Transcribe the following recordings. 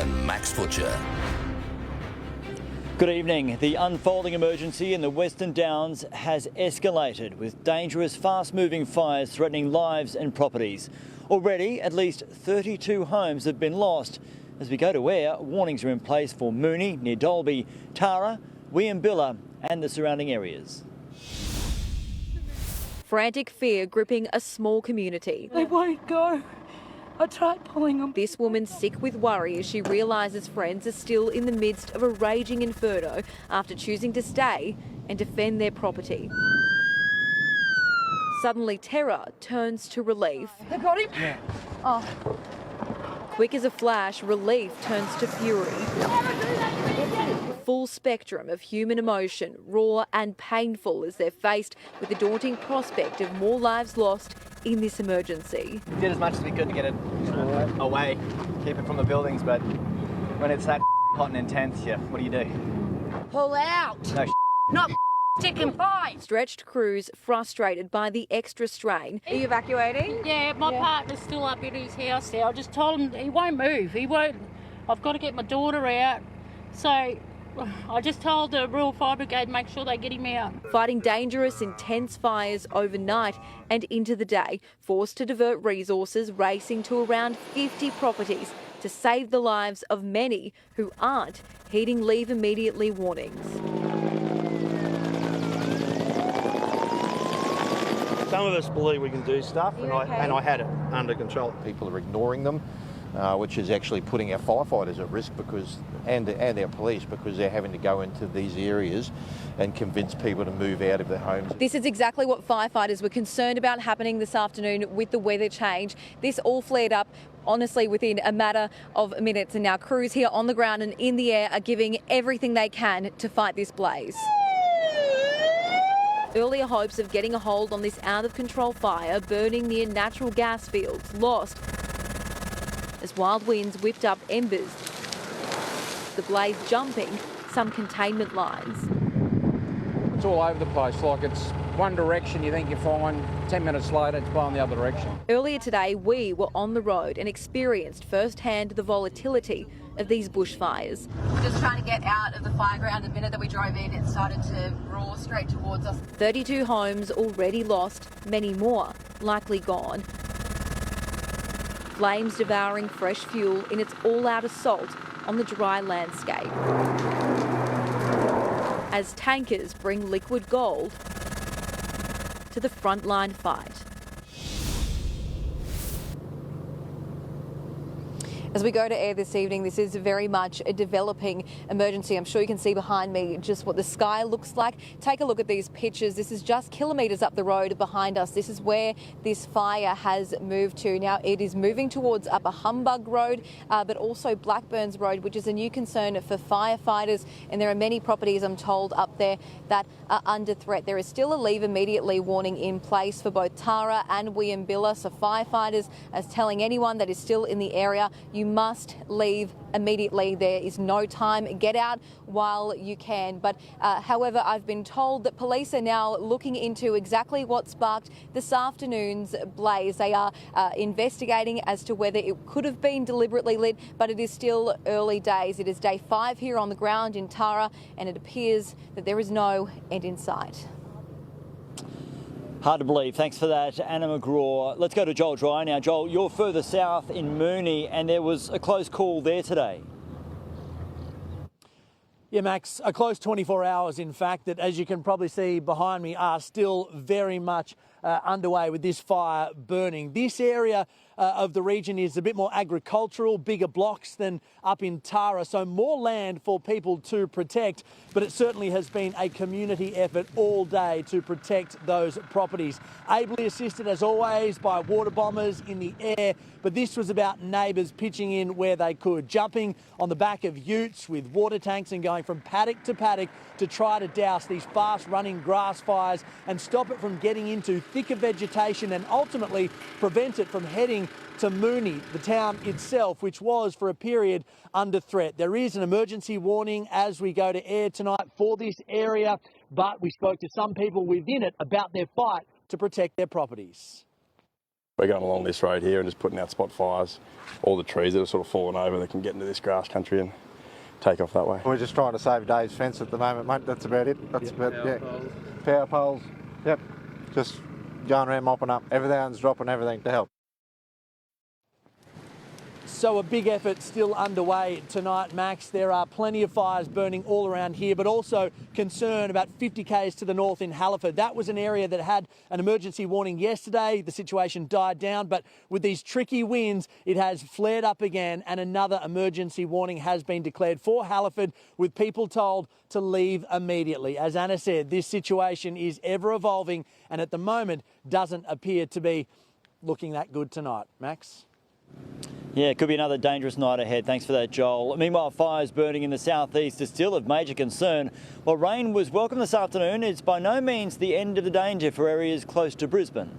and Max Butcher. Good evening. The unfolding emergency in the Western Downs has escalated, with dangerous, fast-moving fires threatening lives and properties. Already, at least 32 homes have been lost. As we go to air, warnings are in place for Moonee, near Dalby, Tara, Weambilla and the surrounding areas. Frantic fear gripping a small community. They won't go. I tried pulling them. This woman sick with worry as she realises friends are still in the midst of a raging inferno after choosing to stay and defend their property. Suddenly terror turns to relief. They got him? Yeah. Oh. Quick as a flash, relief turns to fury. Full spectrum of human emotion, raw and painful, as they're faced with the daunting prospect of more lives lost in this emergency. We did as much as we could to get it away, keep it from the buildings, but when it's that hot and intense, yeah, what do you do? Pull out. No Not sticking fine. Stretched crews frustrated by the extra strain. Are you evacuating? Yeah, my partner's still up in his house there. I just told him he won't move. He won't. I've got to get my daughter out. So I just told the Rural Fire Brigade make sure they get him out. Fighting dangerous, intense fires overnight and into the day, forced to divert resources, racing to around 50 properties to save the lives of many who aren't heeding leave immediately warnings. Some of us believe we can do stuff, and I had it under control. People are ignoring them, which is actually putting our firefighters at risk and our police, because they're having to go into these areas and convince people to move out of their homes. This is exactly what firefighters were concerned about happening this afternoon with the weather change. This all flared up honestly within a matter of minutes, and now crews here on the ground and in the air are giving everything they can to fight this blaze. Earlier hopes of getting a hold on this out-of-control fire burning near natural gas fields lost as wild winds whipped up embers, the blaze jumping some containment lines. It's all over the place, like it's one direction you think you're fine, 10 minutes later it's blowing the other direction. Earlier today we were on the road and experienced firsthand the volatility of these bushfires. Just trying to get out of the fire ground. The minute that we drove in, it started to roar straight towards us. 32 homes already lost, many more likely gone. Flames devouring fresh fuel in its all-out assault on the dry landscape. As tankers bring liquid gold to the frontline fight. As we go to air this evening, this is very much a developing emergency. I'm sure you can see behind me just what the sky looks like. Take a look at these pictures. This is just kilometres up the road behind us. This is where this fire has moved to. Now it is moving towards Upper Humbug Road, but also Blackburns Road, which is a new concern for firefighters. And there are many properties, I'm told, up there that are under threat. There is still a leave immediately warning in place for both Tara and Weambilla. So firefighters are telling anyone that is still in the area, you must leave immediately. There is no time. Get out while you can. But however, I've been told that police are now looking into exactly what sparked this afternoon's blaze. They are investigating as to whether it could have been deliberately lit, but it is still early days. It is day 5 here on the ground in Tara, and it appears that there is no end in sight. Hard to believe. Thanks for that, Anna McGraw. Let's go to Joel Dry now. Joel, you're further south in Moonee, and there was a close call there today. Yeah, Max, a close 24 hours, in fact, that, as you can probably see behind me, are still very much underway with this fire burning. This area of the region is a bit more agricultural, bigger blocks than up in Tara, so more land for people to protect, but it certainly has been a community effort all day to protect those properties. Ably assisted, as always, by water bombers in the air, but this was about neighbours pitching in where they could, jumping on the back of utes with water tanks and going from paddock to paddock to try to douse these fast-running grass fires and stop it from getting into thicker vegetation and ultimately prevent it from heading to Moonee, the town itself, which was for a period under threat. There is an emergency warning as we go to air tonight for this area, but we spoke to some people within it about their fight to protect their properties. We're going along this road here and just putting out spot fires. All the trees that are sort of fallen over, they can get into this grass country and take off that way. We're just trying to save Dave's fence at the moment, mate. That's about it. That's about it. Power poles. Yep. Just going around mopping up. Everyone's dropping everything to help. So a big effort still underway tonight, Max. There are plenty of fires burning all around here, but also concern about 50 k's to the north in Halliford. That was an area that had an emergency warning yesterday. The situation died down, but with these tricky winds, it has flared up again, and another emergency warning has been declared for Halliford, with people told to leave immediately. As Anna said, this situation is ever evolving and at the moment doesn't appear to be looking that good tonight. Max? Yeah, it could be another dangerous night ahead. Thanks for that, Joel. Meanwhile, fires burning in the southeast are still of major concern. While rain was welcome this afternoon, it's by no means the end of the danger for areas close to Brisbane.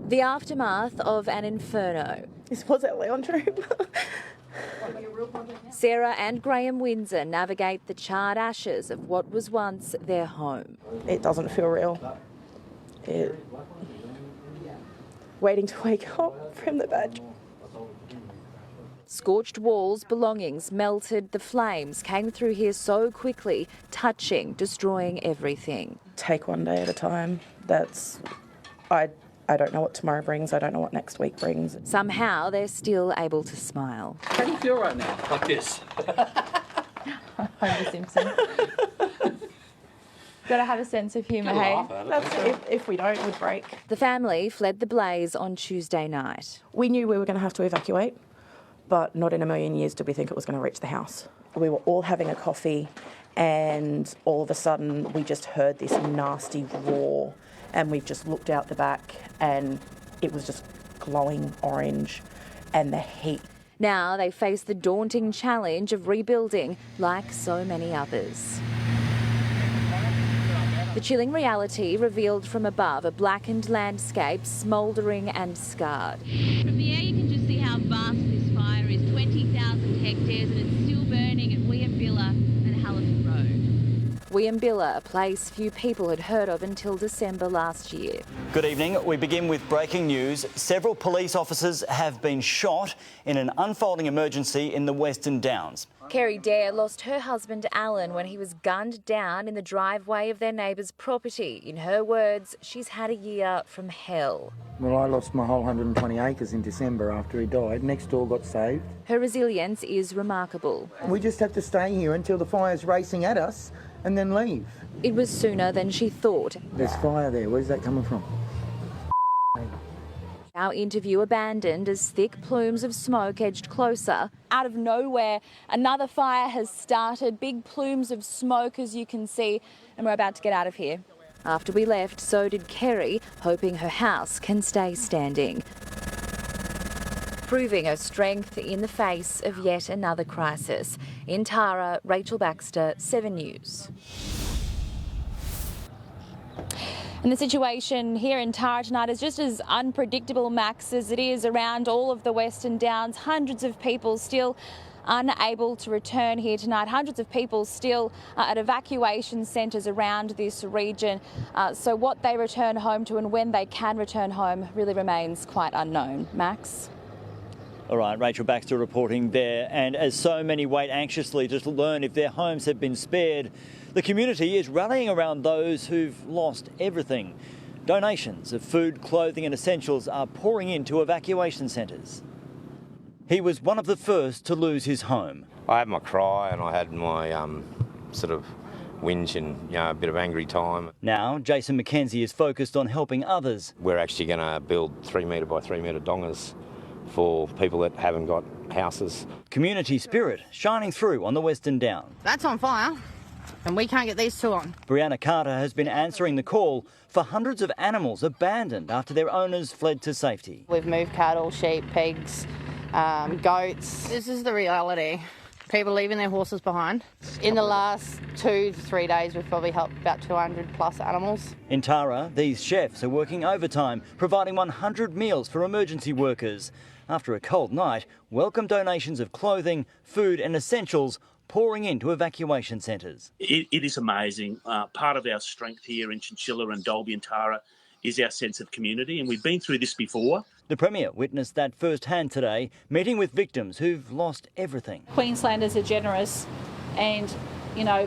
The aftermath of an inferno. This was our lounge room. Sarah and Graham Windsor navigate the charred ashes of what was once their home. It doesn't feel real. Waiting to wake up from the bed. Scorched walls, belongings melted. The flames came through here so quickly, touching, destroying everything. Take one day at a time. I don't know what tomorrow brings. I don't know what next week brings. Somehow they're still able to smile. How do you feel right now? Like this. Homer Simpson. Gotta have a sense of humour, hey? That's if we don't, we'd break. The family fled the blaze on Tuesday night. We knew we were going to have to evacuate, but not in a million years did we think it was going to reach the house. We were all having a coffee, and all of a sudden we just heard this nasty roar, and we just looked out the back, and it was just glowing orange, and the heat. Now they face the daunting challenge of rebuilding like so many others. The chilling reality revealed from above, a blackened landscape smouldering and scarred. From the air you can just see how vast this fire is, 20,000 hectares, and it's still burning at Weambilla and Halliford Road. Weambilla, a place few people had heard of until December last year. Good evening. We begin with breaking news. Several police officers have been shot in an unfolding emergency in the Western Downs. Kerry Dare lost her husband Alan when he was gunned down in the driveway of their neighbour's property. In her words, she's had a year from hell. Well, I lost my whole 120 acres in December after he died. Next door got saved. Her resilience is remarkable. We just have to stay here until the fire's racing at us and then leave. It was sooner than she thought. There's fire there. Where's that coming from? Our interview abandoned as thick plumes of smoke edged closer. Out of nowhere, another fire has started. Big plumes of smoke, as you can see, and we're about to get out of here. After we left, so did Kerry, hoping her house can stay standing. Proving her strength in the face of yet another crisis. In Tara, Rachel Baxter, 7 News. And the situation here in Tara tonight is just as unpredictable, Max, as it is around all of the Western Downs. Hundreds of people still unable to return here tonight. Hundreds of people still at evacuation centres around this region. So what they return home to and when they can return home really remains quite unknown. Max? All right, Rachel Baxter reporting there. And as so many wait anxiously to learn if their homes have been spared, the community is rallying around those who've lost everything. Donations of food, clothing and essentials are pouring into evacuation centres. He was one of the first to lose his home. I had my cry and I had my sort of whinge and a bit of angry time. Now, Jason McKenzie is focused on helping others. We're actually going to build 3 metre by 3 metre dongas for people that haven't got houses. Community spirit shining through on the Western Downs. That's on fire, and we can't get these two on. Brianna Carter has been answering the call for hundreds of animals abandoned after their owners fled to safety. We've moved cattle, sheep, pigs, goats. This is the reality. People leaving their horses behind. In the last 2 to 3 days, we've probably helped about 200 plus animals. In Tara, these chefs are working overtime, providing 100 meals for emergency workers. After a cold night, welcome donations of clothing, food and essentials pouring into evacuation centres. It is amazing. Part of our strength here in Chinchilla and Dalby and Tara is our sense of community, and we've been through this before. The Premier witnessed that firsthand today, meeting with victims who've lost everything. Queenslanders are generous and, you know,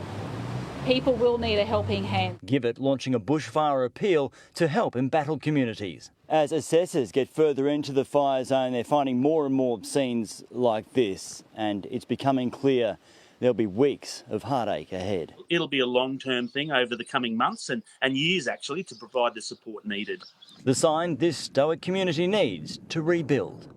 people will need a helping hand. Givet launching a bushfire appeal to help embattled communities. As assessors get further into the fire zone, they're finding more and more scenes like this, and it's becoming clear there'll be weeks of heartache ahead. It'll be a long-term thing over the coming months and years, actually, to provide the support needed. The sign this stoic community needs to rebuild.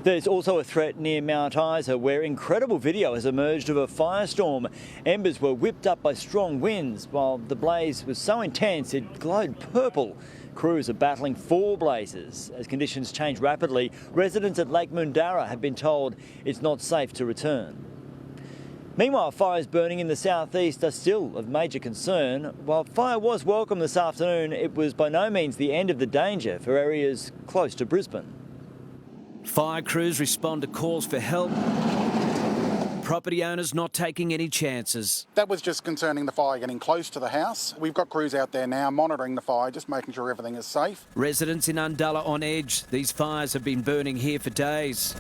There's also a threat near Mount Isa where incredible video has emerged of a firestorm. Embers were whipped up by strong winds while the blaze was so intense it glowed purple. Crews are battling 4 blazes. As conditions change rapidly, residents at Lake Mundara have been told it's not safe to return. Meanwhile, fires burning in the southeast are still of major concern. While fire was welcome this afternoon, it was by no means the end of the danger for areas close to Brisbane. Fire crews respond to calls for help. Property owners not taking any chances. That was just concerning the fire getting close to the house. We've got crews out there now monitoring the fire, just making sure everything is safe. Residents in Undulla on edge. These fires have been burning here for days.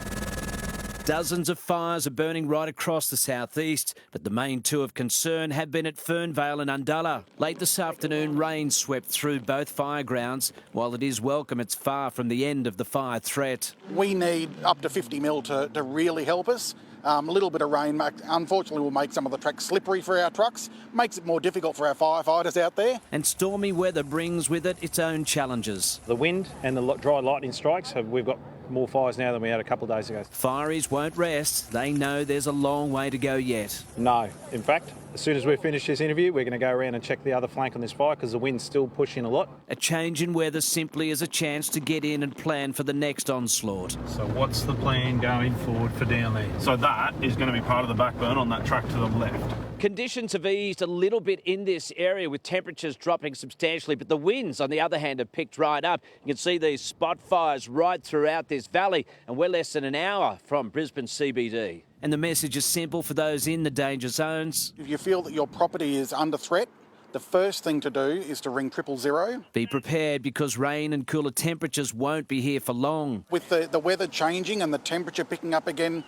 Dozens of fires are burning right across the southeast, but the main 2 of concern have been at Fernvale and Undulla. Late this afternoon, rain swept through both fire grounds. While it is welcome, it's far from the end of the fire threat. We need up to 50 mil to really help us. A little bit of rain, unfortunately, will make some of the tracks slippery for our trucks, makes it more difficult for our firefighters out there. And stormy weather brings with it its own challenges. The wind and the dry lightning strikes, we've got more fires now than we had a couple of days ago. Fireys won't rest. They know there's a long way to go yet. No. In fact, as soon as we finish this interview, we're going to go around and check the other flank on this fire because the wind's still pushing a lot. A change in weather simply is a chance to get in and plan for the next onslaught. So what's the plan going forward for down there? So that is going to be part of the backburn on that track to the left. Conditions have eased a little bit in this area with temperatures dropping substantially, but the winds, on the other hand, have picked right up. You can see these spot fires right throughout this valley, and we're less than an hour from Brisbane CBD. And the message is simple for those in the danger zones. If you feel that your property is under threat, the first thing to do is to ring 000. Be prepared because rain and cooler temperatures won't be here for long. With the weather changing and the temperature picking up again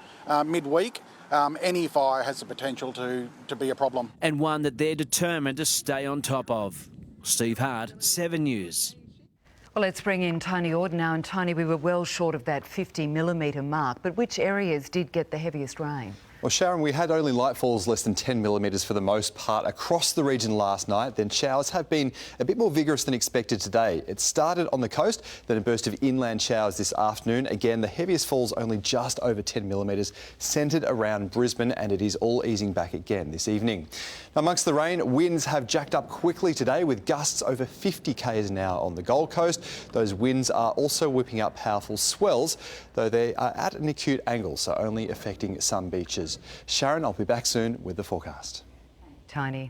midweek, any fire has the potential to be a problem. And one that they're determined to stay on top of. Steve Hart, 7 News. Well, let's bring in Tony Ord now. And Tony, we were well short of that 50mm mark, but which areas did get the heaviest rain? Well, Sharon, we had only light falls less than 10 millimetres for the most part across the region last night. Then showers have been a bit more vigorous than expected today. It started on the coast, then a burst of inland showers this afternoon. Again, the heaviest falls only just over 10 millimetres, centred around Brisbane, and it is all easing back again this evening. Now, amongst the rain, winds have jacked up quickly today with gusts over 50 k's an hour on the Gold Coast. Those winds are also whipping up powerful swells, though they are at an acute angle, so only affecting some beaches. Sharon, I'll be back soon with the forecast. Tony.